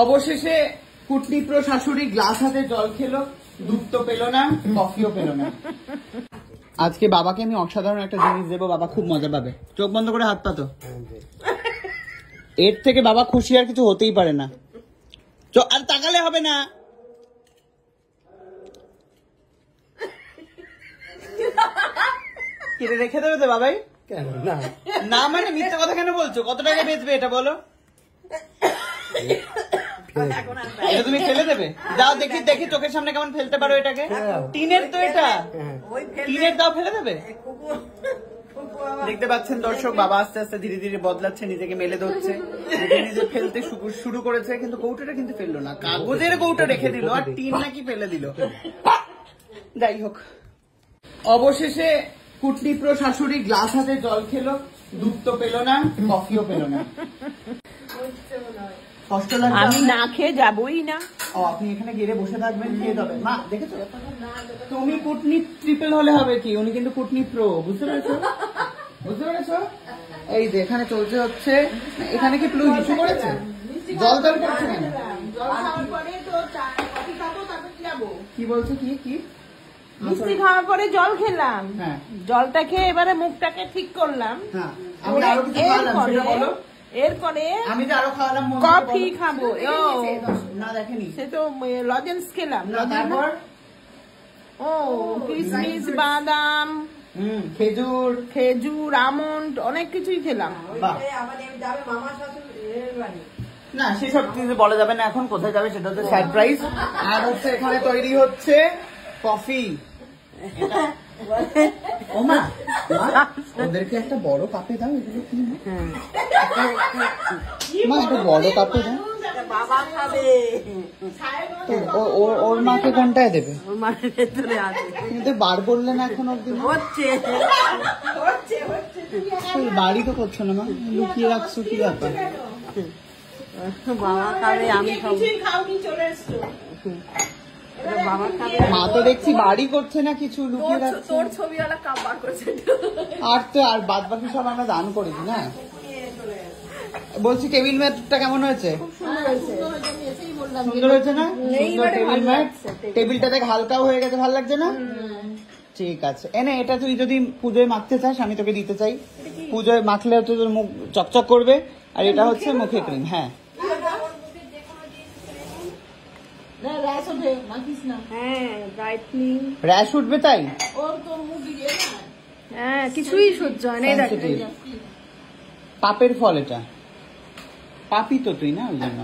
অবশেষে কুটনিপ্র শাশুড়ি গ্লাস হাতে জল খেলো, দুধ তো পেলো না, কফিও পেলো না। আজকে বাবাকে আমি অসাধারণ একটা জিনিস দেবো, বাবা খুব মজা পাবে। চোখ বন্ধ করে হাত পাতো। এর থেকে বাবা খুশি আর কিছু হতেই পারে না। আর তাকালে হবে না। কিনে রেখে দেবে তো বাবাই? না মানে মিথ্যা কথা কেন বলছো? কত টাকা বেচবে এটা বলো? এটা তুমি ফেলে দেবে? যাও দেখি দেখি চোখের সামনে কেমন ফেলতে পারো এটাকে। টিনের তো এটা, টিনের দাও ফেলে দেবে। দেখতে পাচ্ছেন দর্শক, বাবা আস্তে আস্তে ধীরে ধীরে বদলাচ্ছে, নিজেকে মেলে ধরছে, নিজে ফেলতে শুরু করেছে, কিন্তু কৌটোটা কিন্তু ফেললো না। কাগজের কৌটো রেখে দিল আর টিন নাকি ফেলে দিল। যাই হোক, অবশেষে কুটনিপ্র শাশুড়ি গ্লাস হাতে জল খেলো, দুধ তো পেলো না, কফিও পেলো না। কষ্ট লাগবে? আমি না খেয়ে যাবই না। ও, আপনি এখানে গিয়ে বসে থাকবেন, খেয়ে যাবেন। মা দেখেছো, তুমি কুটনি ট্রিপল হলে হবে কি, উনি কিন্তু কুটনি প্রো, বুঝতে পেরেছো? বুঝতে পেরেছো? এই যে এখানে চলছে হচ্ছে, এখানে কি প্লু ইস্যু করেছে? জল করছে কেন? কি বলছো? কি মিষ্টি খাওয়ার পরে জল খেলাম, জলটা খেয়ে এবারে মুখটাকে ঠিক করলাম। এরপরে আমি যে আরো খাওয়ালাম, কফি খাবো। না দেখেনি, সে তো লজেন্স খেলাম। তারপর ও কিশমিশ, বাদাম, খেজুর, আমন্ড, অনেক কিছুই খেলাম। না সেসব কিছু বলা যাবে না এখন, কোথায় যাবে সেটা হচ্ছে সারপ্রাইজ। আর হচ্ছে এখানে তৈরি হচ্ছে কফি। ও মা, ওদেরকে একটা বড় কাপে দাও। এগুলো কি মা, একটা বড় কাপে দাও। বাবা খাবে, ওর মাকে কোনটায় দেবে? ওর মায়ের ভেতরে আছে, কিন্তু বার করলে না এখন অব্দি। হচ্ছে বাড়ি তো করছো না মা, লুকিয়ে রাখছো কি ব্যাপার? বাবা খাবে, আমি খাওনি, চলে এসছো। মা তো দেখছি বাড়ি করছে না, কিছু লুকিয়ে রাখছে। তোর ছবিওয়ালা কাপ বার করছে। আর বাদ বাকি সব আমরা দান করেছি না। বলছি টেবিল ম্যাটটা কেমন হয়েছে? সুন্দর হয়েছে না? টেবিল ম্যাট, টেবিলটা দেখ হালকাও হয়ে গেছে, ভালো লাগছে না? ঠিক আছে, এনে এটা তুই যদি পুজোয় মাখতে চাস আমি তোকে দিতে চাই। পুজোয় মাখলে হচ্ছে তোর মুখ চকচক করবে। আর এটা হচ্ছে মুখে ক্রিম। হ্যাঁ, র্যাশ উঠবে তাই? হ্যাঁ, কিছুই সহ্য হয় না। পাপের ফল এটা, পাপি তো তুই না, ওই জন্য।